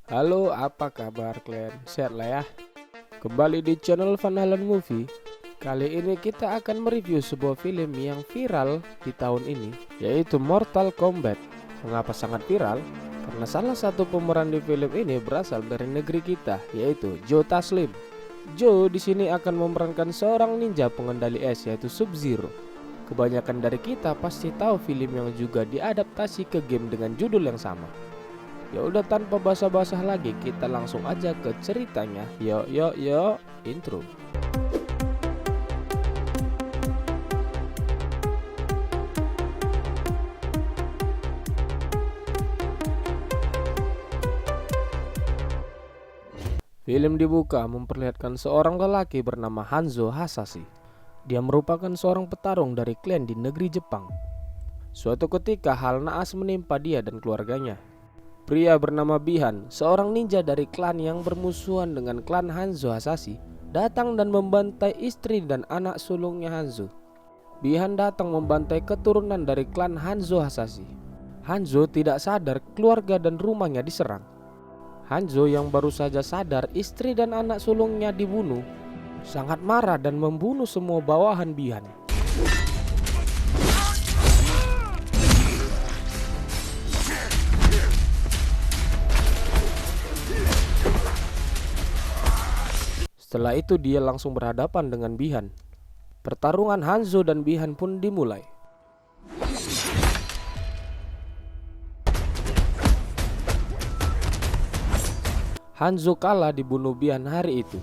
Halo, apa kabar kalian? Sehat lah ya? Kembali di channel Van Halen Movie. Kali ini kita akan mereview sebuah film yang viral di tahun ini, yaitu Mortal Kombat. Mengapa sangat viral? Karena salah satu pemeran di film ini berasal dari negeri kita, yaitu Joe Taslim. Joe di sini akan memerankan seorang ninja pengendali es, yaitu Sub-Zero. Kebanyakan dari kita pasti tahu film yang juga diadaptasi ke game dengan judul yang sama. Ya udah, tanpa basa-basa lagi, kita langsung aja ke ceritanya. Yuk, intro. Film dibuka memperlihatkan seorang lelaki bernama Hanzo Hasashi. Dia merupakan seorang petarung dari klan di negeri Jepang. Suatu ketika hal naas menimpa dia dan keluarganya. Pria bernama Bihan, seorang ninja dari klan yang bermusuhan dengan klan Hanzo Hasashi, datang dan membantai istri dan anak sulungnya Hanzo. Bihan datang membantai keturunan dari klan Hanzo Hasashi. Hanzo tidak sadar keluarga dan rumahnya diserang. Hanzo yang baru saja sadar istri dan anak sulungnya dibunuh, sangat marah dan membunuh semua bawahan Bihan. Setelah itu dia langsung berhadapan dengan Bihan. Pertarungan Hanzo dan Bihan pun dimulai. Hanzo kalah dibunuh Bihan hari itu.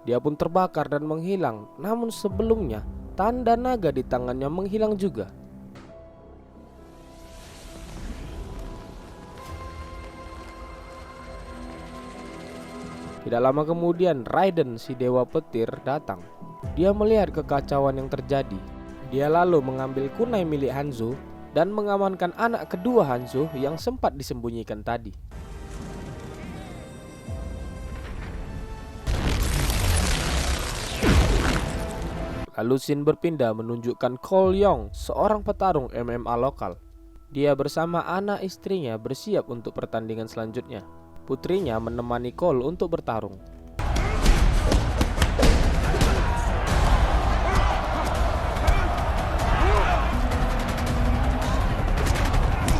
Dia pun terbakar dan menghilang, namun sebelumnya tanda naga di tangannya menghilang juga. Tidak lama kemudian Raiden, si dewa petir, datang. Dia melihat kekacauan yang terjadi. Dia lalu mengambil kunai milik Hanzo dan mengamankan anak kedua Hanzo yang sempat disembunyikan tadi. Lalu scene berpindah menunjukkan Cole Young, seorang petarung MMA lokal. Dia bersama anak istrinya bersiap untuk pertandingan selanjutnya. Putrinya menemani Cole untuk bertarung.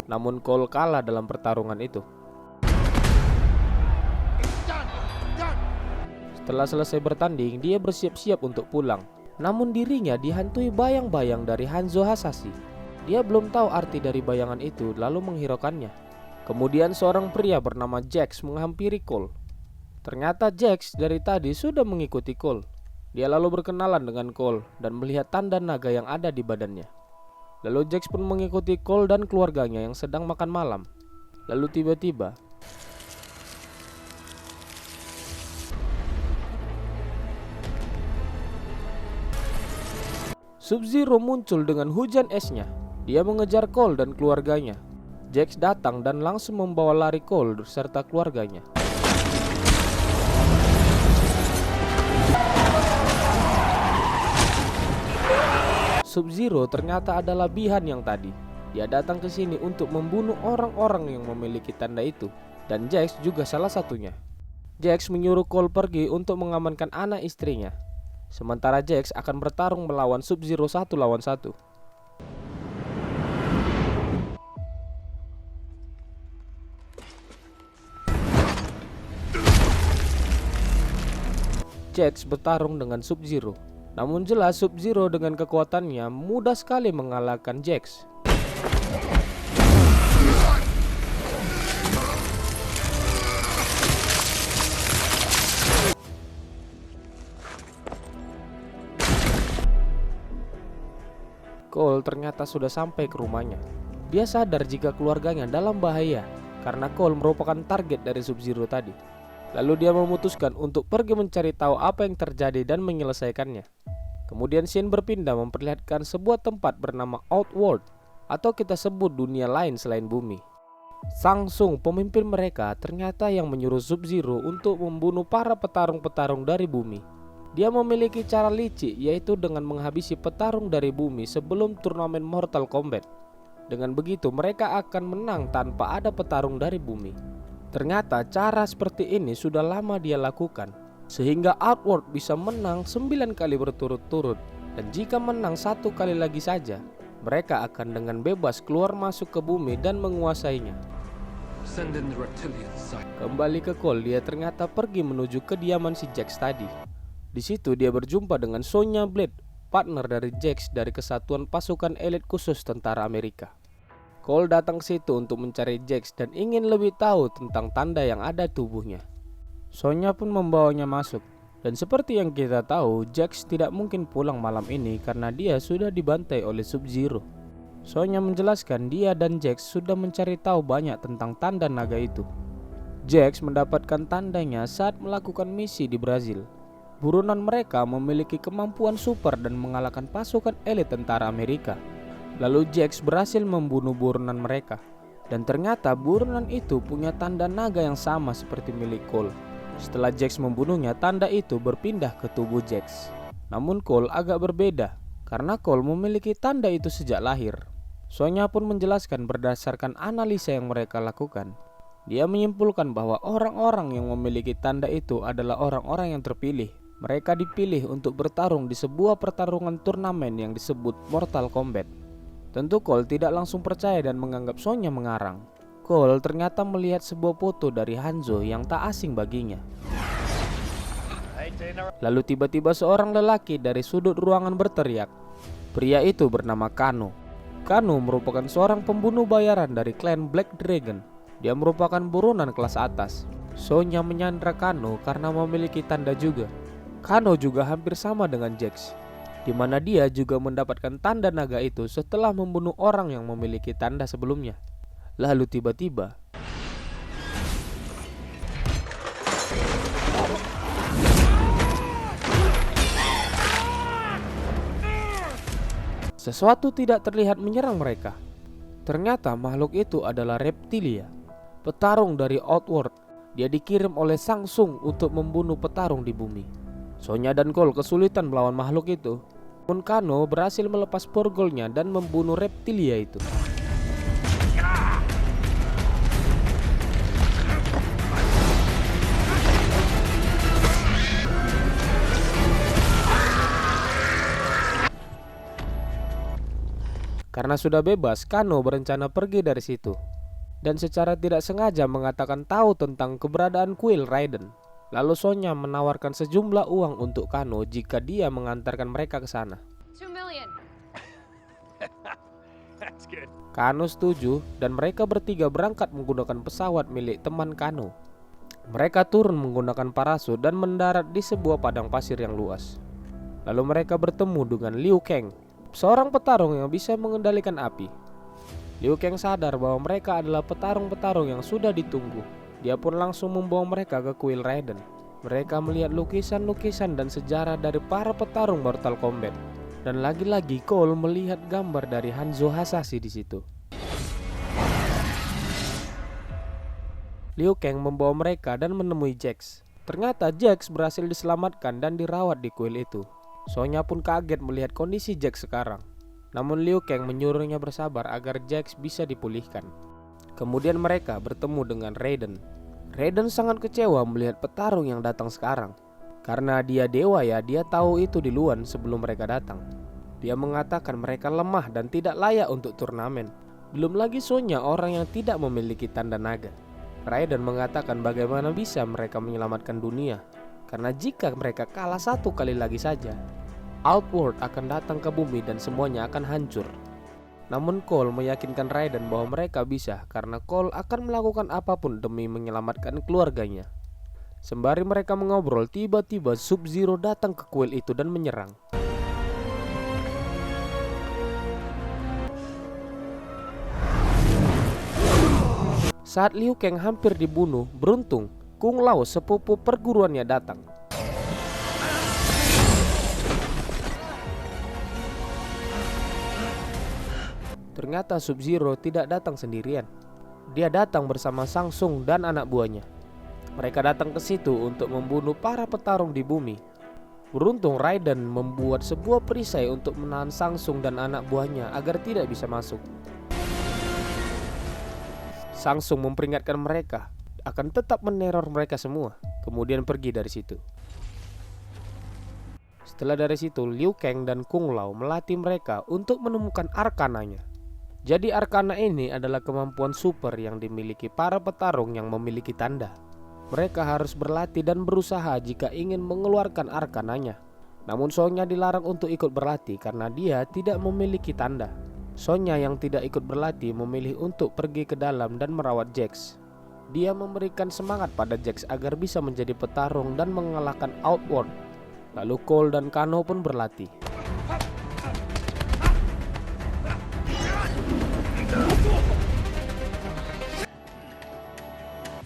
Namun Cole kalah dalam pertarungan itu. Setelah selesai bertanding, dia bersiap-siap untuk pulang. Namun dirinya dihantui bayang-bayang dari Hanzo Hasashi. Dia belum tahu arti dari bayangan itu, lalu menghiraukannya. Kemudian seorang pria bernama Jax menghampiri Cole. Ternyata Jax dari tadi sudah mengikuti Cole. Dia lalu berkenalan dengan Cole dan melihat tanda naga yang ada di badannya. Lalu Jax pun mengikuti Cole dan keluarganya yang sedang makan malam. Lalu tiba-tiba Sub-Zero muncul dengan hujan esnya. Dia mengejar Cole dan keluarganya. Jax datang dan langsung membawa lari Cole serta keluarganya. Sub-Zero ternyata adalah Bihan yang tadi. Dia datang ke sini untuk membunuh orang-orang yang memiliki tanda itu, dan Jax juga salah satunya. Jax menyuruh Cole pergi untuk mengamankan anak istrinya. Sementara Jax akan bertarung melawan Sub-Zero 1 lawan 1. Jax bertarung dengan Sub-Zero. Namun jelas Sub-Zero dengan kekuatannya mudah sekali mengalahkan Jax. Cole ternyata sudah sampai ke rumahnya. Dia sadar jika keluarganya dalam bahaya karena Cole merupakan target dari Sub-Zero tadi. Lalu dia memutuskan untuk pergi mencari tahu apa yang terjadi dan menyelesaikannya. Kemudian scene berpindah memperlihatkan sebuah tempat bernama Outworld, atau kita sebut dunia lain selain bumi. Shang Tsung, pemimpin mereka, ternyata yang menyuruh Sub-Zero untuk membunuh para petarung-petarung dari bumi. Dia memiliki cara licik, yaitu dengan menghabisi petarung dari bumi sebelum turnamen Mortal Kombat. Dengan begitu mereka akan menang tanpa ada petarung dari bumi. Ternyata cara seperti ini sudah lama dia lakukan, sehingga Outworld bisa menang 9 kali berturut-turut. Dan jika menang 1 kali lagi saja, mereka akan dengan bebas keluar masuk ke bumi dan menguasainya. Kembali ke Cole, dia ternyata pergi menuju kediaman si Jax tadi. Di situ dia berjumpa dengan Sonya Blade, partner dari Jax dari Kesatuan Pasukan Elit Khusus Tentara Amerika. Cole datang ke situ untuk mencari Jax dan ingin lebih tahu tentang tanda yang ada di tubuhnya. Sonya pun membawanya masuk. Dan seperti yang kita tahu, Jax tidak mungkin pulang malam ini karena dia sudah dibantai oleh Sub-Zero. Sonya menjelaskan dia dan Jax sudah mencari tahu banyak tentang tanda naga itu. Jax mendapatkan tandanya saat melakukan misi di Brazil. Buronan mereka memiliki kemampuan super dan mengalahkan pasukan elit tentara Amerika. Lalu Jax berhasil membunuh buronan mereka. Dan ternyata buronan itu punya tanda naga yang sama seperti milik Cole. Setelah Jax membunuhnya, tanda itu berpindah ke tubuh Jax. Namun Cole agak berbeda, karena Cole memiliki tanda itu sejak lahir. Sonya pun menjelaskan berdasarkan analisa yang mereka lakukan. Dia menyimpulkan bahwa orang-orang yang memiliki tanda itu adalah orang-orang yang terpilih. Mereka dipilih untuk bertarung di sebuah pertarungan turnamen yang disebut Mortal Kombat. Tentu Cole tidak langsung percaya dan menganggap Sonya mengarang. Cole ternyata melihat sebuah foto dari Hanzo yang tak asing baginya. Lalu tiba-tiba seorang lelaki dari sudut ruangan berteriak. Pria itu bernama Kano. Kano merupakan seorang pembunuh bayaran dari klan Black Dragon. Dia merupakan buronan kelas atas. Sonya menyandra Kano karena memiliki tanda juga. Kano juga hampir sama dengan Jax, di mana dia juga mendapatkan tanda naga itu setelah membunuh orang yang memiliki tanda sebelumnya. Lalu tiba-tiba sesuatu tidak terlihat menyerang mereka. Ternyata makhluk itu adalah reptilia, petarung dari Outworld. Dia dikirim oleh Samsung untuk membunuh petarung di bumi. Sonya dan Cole kesulitan melawan makhluk itu. Namun Kano berhasil melepas borgolnya dan membunuh reptilia itu. Karena sudah bebas, Kano berencana pergi dari situ. Dan secara tidak sengaja mengatakan tahu tentang keberadaan kuil Raiden. Lalu Sonya menawarkan sejumlah uang untuk Kano jika dia mengantarkan mereka ke sana. 2 million. Kano setuju dan mereka bertiga berangkat menggunakan pesawat milik teman Kano. Mereka turun menggunakan parasut dan mendarat di sebuah padang pasir yang luas. Lalu mereka bertemu dengan Liu Kang, seorang petarung yang bisa mengendalikan api. Liu Kang sadar bahwa mereka adalah petarung-petarung yang sudah ditunggu. Dia pun langsung membawa mereka ke kuil Raiden. Mereka melihat lukisan-lukisan dan sejarah dari para petarung Mortal Kombat. Dan lagi-lagi Cole melihat gambar dari Hanzo Hasashi di situ. Liu Kang membawa mereka dan menemui Jax. Ternyata Jax berhasil diselamatkan dan dirawat di kuil itu. Sonya pun kaget melihat kondisi Jax sekarang. Namun Liu Kang menyuruhnya bersabar agar Jax bisa dipulihkan. Kemudian mereka bertemu dengan Raiden. Raiden sangat kecewa melihat petarung yang datang sekarang. Karena dia dewa ya, dia tahu itu duluan sebelum mereka datang. Dia mengatakan mereka lemah dan tidak layak untuk turnamen. Belum lagi Sonya orang yang tidak memiliki tanda naga. Raiden mengatakan bagaimana bisa mereka menyelamatkan dunia. Karena jika mereka kalah 1 kali lagi saja, Outworld akan datang ke bumi dan semuanya akan hancur. Namun Cole meyakinkan Raiden bahwa mereka bisa karena Cole akan melakukan apapun demi menyelamatkan keluarganya. Sembari mereka mengobrol, tiba-tiba Sub-Zero datang ke kuil itu dan menyerang. Saat Liu Kang hampir dibunuh, beruntung Kung Lao sepupu perguruannya datang. Ternyata Sub-Zero tidak datang sendirian. Dia datang bersama Samsung dan anak buahnya. Mereka datang ke situ untuk membunuh para petarung di bumi. Beruntung Raiden membuat sebuah perisai untuk menahan Samsung dan anak buahnya agar tidak bisa masuk. Sang Sung memperingatkan mereka akan tetap meneror mereka semua, kemudian pergi dari situ. Setelah dari situ, Liu Kang dan Kung Lao melatih mereka untuk menemukan arkananya. Jadi arkana ini adalah kemampuan super yang dimiliki para petarung yang memiliki tanda. Mereka harus berlatih dan berusaha jika ingin mengeluarkan arkananya. Namun Sonya dilarang untuk ikut berlatih karena dia tidak memiliki tanda. Sonya yang tidak ikut berlatih memilih untuk pergi ke dalam dan merawat Jax. Dia memberikan semangat pada Jax agar bisa menjadi petarung dan mengalahkan Outworld. Lalu Cole dan Kano pun berlatih.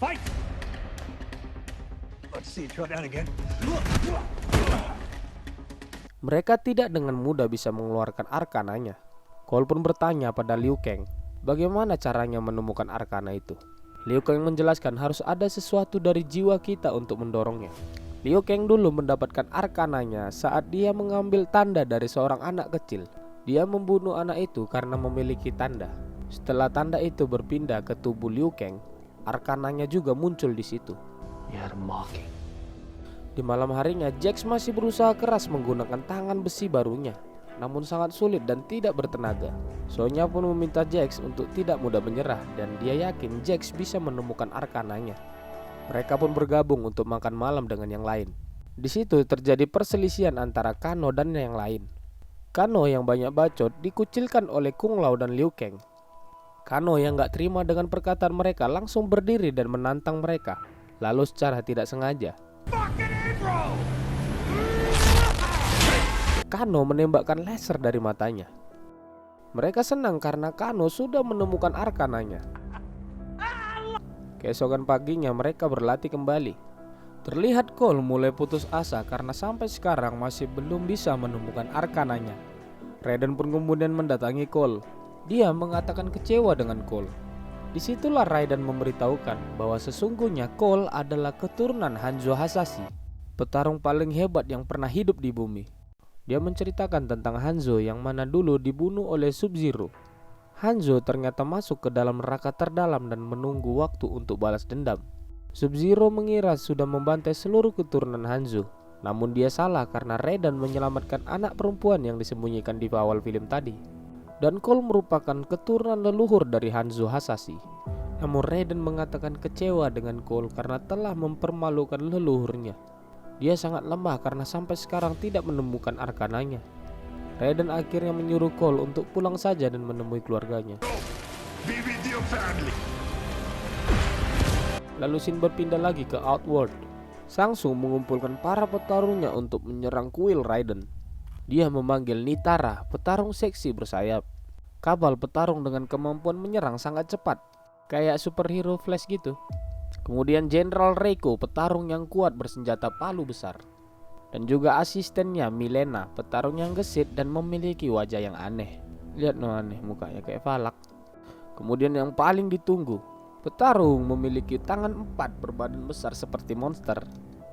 Fight! Let's see it go down again. Mereka tidak dengan mudah bisa mengeluarkan arkananya. Cole pun bertanya pada Liu Kang, bagaimana caranya menemukan arkana itu. Liu Kang menjelaskan harus ada sesuatu dari jiwa kita untuk mendorongnya. Liu Kang dulu mendapatkan arkananya saat dia mengambil tanda dari seorang anak kecil. Dia membunuh anak itu karena memiliki tanda. Setelah tanda itu berpindah ke tubuh Liu Kang, arkananya juga muncul di situ. Di malam harinya, Jax masih berusaha keras menggunakan tangan besi barunya, namun sangat sulit dan tidak bertenaga. Sonya pun meminta Jax untuk tidak mudah menyerah dan dia yakin Jax bisa menemukan arkananya. Mereka pun bergabung untuk makan malam dengan yang lain. Di situ terjadi perselisihan antara Kano dan yang lain. Kano yang banyak bacot dikucilkan oleh Kung Lao dan Liu Kang. Kano yang gak terima dengan perkataan mereka langsung berdiri dan menantang mereka. Lalu secara tidak sengaja, Kano menembakkan laser dari matanya. Mereka senang karena Kano sudah menemukan arkananya. Keesokan paginya mereka berlatih kembali. Terlihat Cole mulai putus asa karena sampai sekarang masih belum bisa menemukan arkananya. Raiden pun kemudian mendatangi Cole. Dia mengatakan kecewa dengan Cole. Disitulah Raiden memberitahukan bahwa sesungguhnya Cole adalah keturunan Hanzo Hasashi, petarung paling hebat yang pernah hidup di bumi. Dia menceritakan tentang Hanzo yang mana dulu dibunuh oleh Sub-Zero. Hanzo ternyata masuk ke dalam neraka terdalam dan menunggu waktu untuk balas dendam. Sub-Zero mengira sudah membantai seluruh keturunan Hanzo, namun dia salah karena Raiden menyelamatkan anak perempuan yang disembunyikan di awal film tadi. Dan Cole merupakan keturunan leluhur dari Hanzo Hasashi. Namun Raiden mengatakan kecewa dengan Cole karena telah mempermalukan leluhurnya. Dia sangat lemah karena sampai sekarang tidak menemukan arkananya. Raiden akhirnya menyuruh Cole untuk pulang saja dan menemui keluarganya. Lalu scene berpindah lagi ke Outworld. Sang Sung mengumpulkan para petarungnya untuk menyerang kuil Raiden. Dia memanggil Nitara, petarung seksi bersayap. Kabal petarung dengan kemampuan menyerang sangat cepat, kayak superhero Flash gitu. Kemudian Jenderal Reiko, petarung yang kuat bersenjata palu besar. Dan juga asistennya Milena, petarung yang gesit dan memiliki wajah yang aneh. Lihat no, aneh mukanya kayak Falak. Kemudian yang paling ditunggu, petarung memiliki tangan 4 berbadan besar seperti monster,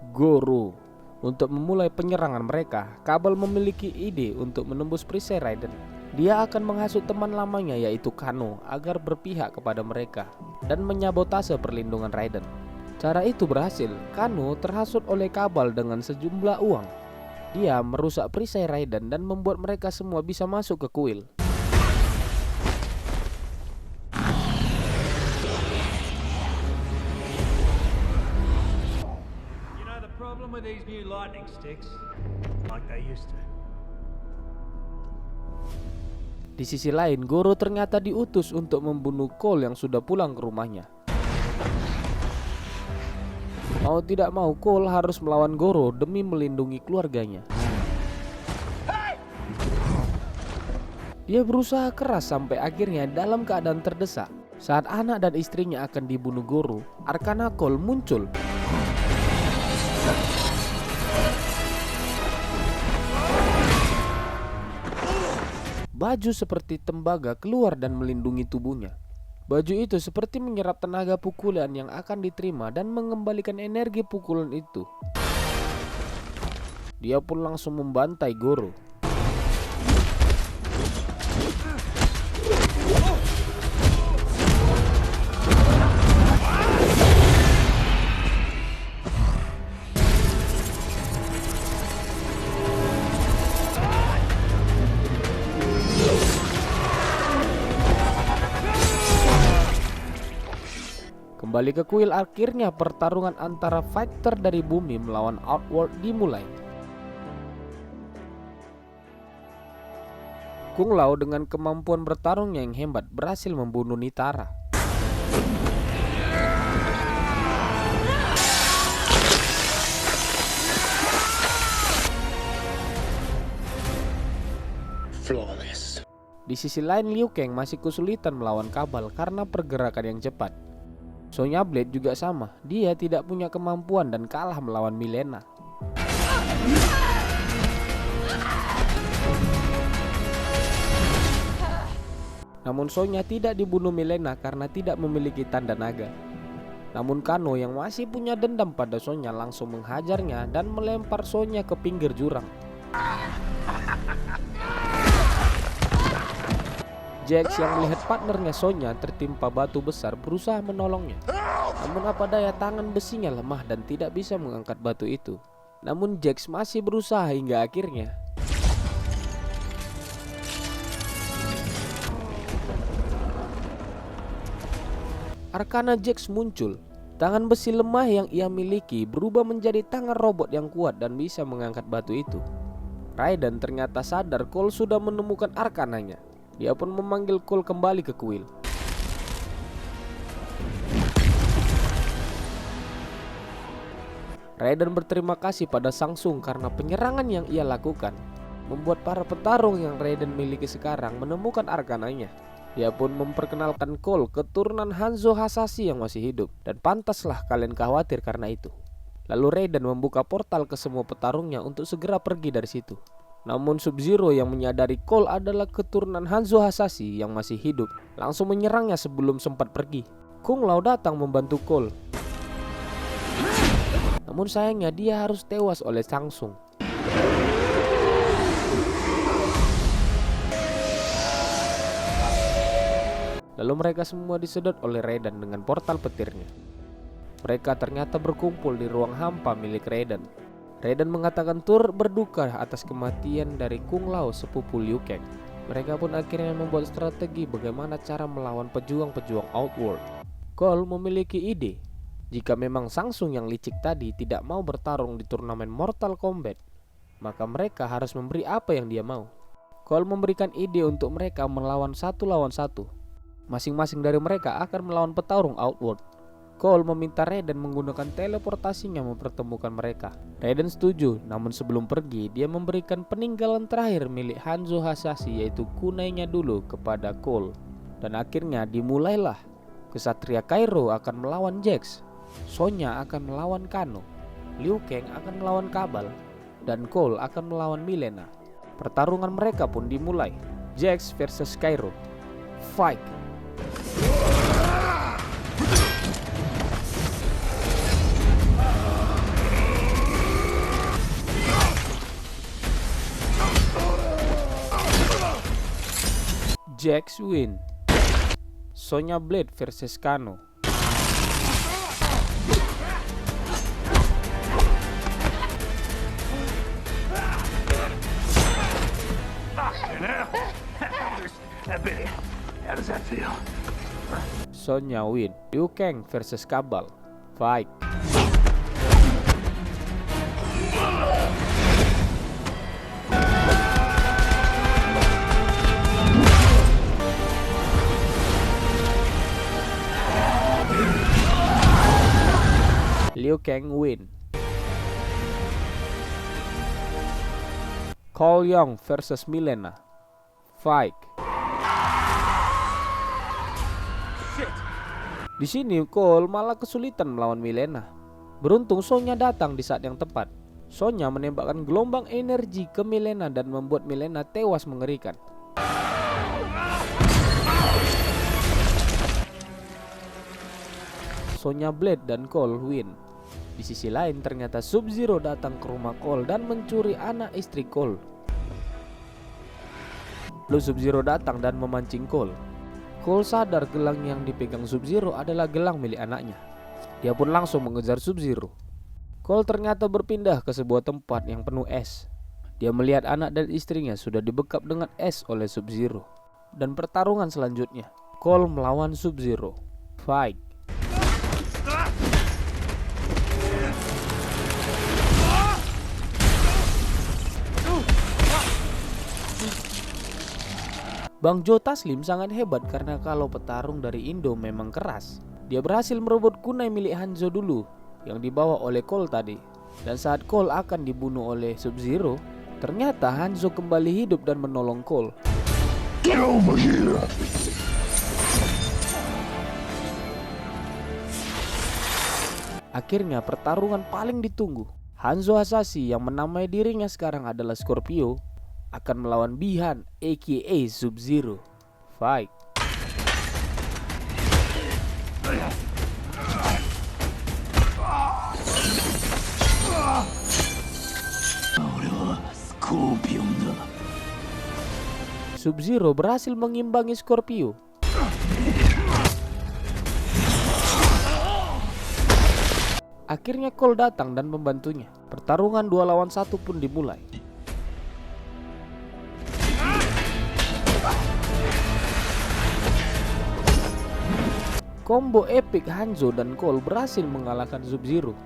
Goro. Untuk memulai penyerangan mereka, Kabal memiliki ide untuk menembus perisai Raiden. Dia akan menghasut teman lamanya yaitu Kano agar berpihak kepada mereka dan menyabotase perlindungan Raiden. Cara itu berhasil. Kano terhasut oleh Kabal dengan sejumlah uang. Dia merusak perisai Raiden dan membuat mereka semua bisa masuk ke kuil. With these new lightning sticks, like they used to. Di sisi lain, Goro ternyata diutus untuk membunuh Cole yang sudah pulang ke rumahnya. Mau tidak mau, Cole harus melawan Goro demi melindungi keluarganya. Dia berusaha keras sampai akhirnya dalam keadaan terdesak. Saat anak dan istrinya akan dibunuh Goro, arkana Cole muncul. Baju seperti tembaga keluar dan melindungi tubuhnya. Baju itu seperti menyerap tenaga pukulan yang akan diterima dan mengembalikan energi pukulan itu. Dia pun langsung membantai Goro. Kembali ke kuil, akhirnya pertarungan antara fighter dari bumi melawan Outworld dimulai. Kung Lao dengan kemampuan bertarungnya yang hebat berhasil membunuh Nitara. Flawless. Di sisi lain, Liu Kang masih kesulitan melawan Kabal karena pergerakan yang cepat. Sonya Blade juga sama, dia tidak punya kemampuan dan kalah melawan Mileena. Namun Sonya tidak dibunuh Mileena karena tidak memiliki tanda naga. Namun Kano yang masih punya dendam pada Sonya langsung menghajarnya dan melempar Sonya ke pinggir jurang. Jax yang melihat partnernya Sonya tertimpa batu besar berusaha menolongnya. Namun apa daya, tangan besinya lemah dan tidak bisa mengangkat batu itu. Namun Jax masih berusaha hingga akhirnya Arkana Jax muncul. Tangan besi lemah yang ia miliki berubah menjadi tangan robot yang kuat dan bisa mengangkat batu itu. Raiden ternyata sadar Cole sudah menemukan arkananya. Dia pun memanggil Cole kembali ke kuil. Raiden berterima kasih pada Samsung karena penyerangan yang ia lakukan, membuat para petarung yang Raiden miliki sekarang menemukan arkananya. Dia pun memperkenalkan Cole keturunan Hanzo Hasashi yang masih hidup, dan pantaslah kalian khawatir karena itu. Lalu Raiden membuka portal ke semua petarungnya untuk segera pergi dari situ. Namun Sub-Zero yang menyadari Cole adalah keturunan Hanzo Hasashi yang masih hidup langsung menyerangnya sebelum sempat pergi. Kung Lao datang membantu Cole. Namun sayangnya dia harus tewas oleh Samsung. Lalu mereka semua disedot oleh Raiden dengan portal petirnya. Mereka ternyata berkumpul di ruang hampa milik Raiden. Raiden mengatakan turut berduka atas kematian dari Kung Lao sepupu Liu Kang. Mereka pun akhirnya membuat strategi bagaimana cara melawan pejuang-pejuang Outworld. Cole memiliki ide. Jika memang Samsung yang licik tadi tidak mau bertarung di turnamen Mortal Kombat, maka mereka harus memberi apa yang dia mau. Cole memberikan ide untuk mereka melawan 1 lawan 1. Masing-masing dari mereka akan melawan petarung Outworld. Cole meminta Raiden menggunakan teleportasinya mempertemukan mereka. Raiden setuju, namun sebelum pergi dia memberikan peninggalan terakhir milik Hanzo Hasashi, yaitu kunainya dulu, kepada Cole. Dan akhirnya dimulailah. Kesatria Kairo akan melawan Jax, Sonya akan melawan Kano, Liu Kang akan melawan Kabal, dan Cole akan melawan Mileena. Pertarungan mereka pun dimulai. Jax versus Kairo. Fight! Jax win. Sonya Blade versus Kano. How does that feel? Sonya win. Liu Kang versus Kabal. Fight. Liu Kang win. Cole Young versus Mileena. Fight. Di sini Cole malah kesulitan melawan Mileena. Beruntung Sonya datang di saat yang tepat. Sonya menembakkan gelombang energi ke Mileena dan membuat Mileena tewas mengerikan. Sonya Blade dan Cole win. Di sisi lain ternyata Sub-Zero datang ke rumah Cole dan mencuri anak istri Cole. Lalu Sub-Zero datang dan memancing Cole. Cole sadar gelang yang dipegang Sub-Zero adalah gelang milik anaknya. Dia pun langsung mengejar Sub-Zero. Cole ternyata berpindah ke sebuah tempat yang penuh es. Dia melihat anak dan istrinya sudah dibekap dengan es oleh Sub-Zero. Dan pertarungan selanjutnya, Cole melawan Sub-Zero. Fight. Bang Joe Taslim sangat hebat karena kalau petarung dari Indo memang keras. Dia berhasil merebut kunai milik Hanzo dulu yang dibawa oleh Cole tadi. Dan saat Cole akan dibunuh oleh Sub-Zero, ternyata Hanzo kembali hidup dan menolong Cole. Get over here! Akhirnya pertarungan paling ditunggu. Hanzo Hasashi yang menamai dirinya sekarang adalah Scorpio akan melawan Bi-Han aka Sub-Zero. Fight. Sub-Zero berhasil mengimbangi Scorpio. Akhirnya Cole datang dan membantunya. Pertarungan 2 lawan 1 pun dimulai. Combo epic Hanzo dan Cole berhasil mengalahkan Sub-Zero.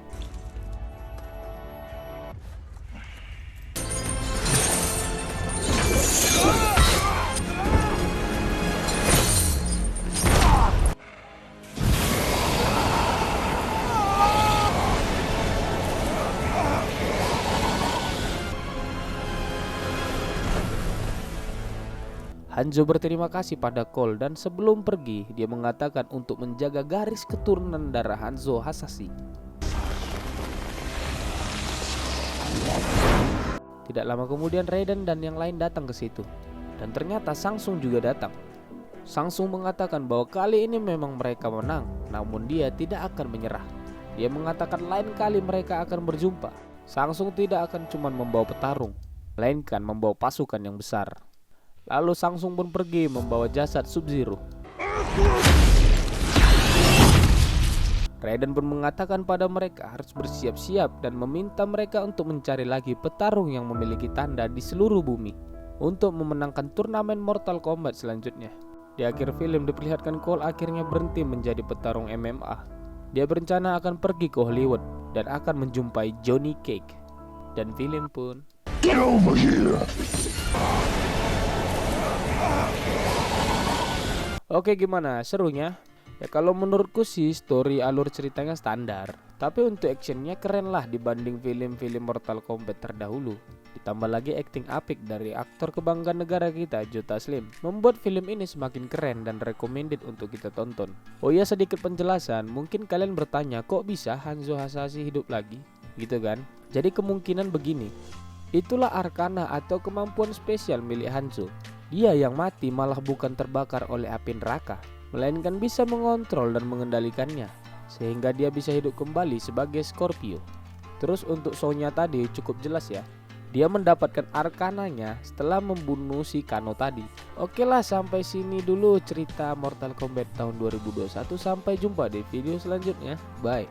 Hanzo berterima kasih pada Cole dan sebelum pergi dia mengatakan untuk menjaga garis keturunan darah Hanzo Hasashi. Tidak lama kemudian Raiden dan yang lain datang ke situ dan ternyata Samsung juga datang. Samsung mengatakan bahwa kali ini memang mereka menang, namun dia tidak akan menyerah. Dia mengatakan lain kali mereka akan berjumpa. Samsung tidak akan cuma membawa petarung, melainkan membawa pasukan yang besar. Lalu Samsung pun pergi membawa jasad Sub-Zero. Raiden pun mengatakan pada mereka harus bersiap-siap dan meminta mereka untuk mencari lagi petarung yang memiliki tanda di seluruh bumi untuk memenangkan turnamen Mortal Kombat selanjutnya. Di akhir film diperlihatkan Cole akhirnya berhenti menjadi petarung MMA. Dia berencana akan pergi ke Hollywood dan akan menjumpai Johnny Cage. Dan film pun Get over here! Oke, gimana? Serunya? Ya kalau menurutku sih story alur ceritanya standar, tapi untuk actionnya keren lah dibanding film-film Mortal Kombat terdahulu. Ditambah lagi acting apik dari aktor kebanggaan negara kita, Joe Taslim, membuat film ini semakin keren dan recommended untuk kita tonton. Oh iya, sedikit penjelasan, mungkin kalian bertanya kok bisa Hanzo Hasashi hidup lagi? Gitu kan? Jadi kemungkinan begini, itulah Arcana atau kemampuan spesial milik Hanzo. Dia yang mati malah bukan terbakar oleh api neraka, melainkan bisa mengontrol dan mengendalikannya, sehingga dia bisa hidup kembali sebagai Scorpio. Terus untuk Sonya tadi cukup jelas ya, dia mendapatkan arkananya setelah membunuh si Kano tadi. Oke lah, sampai sini dulu cerita Mortal Kombat tahun 2021. Sampai jumpa di video selanjutnya, bye.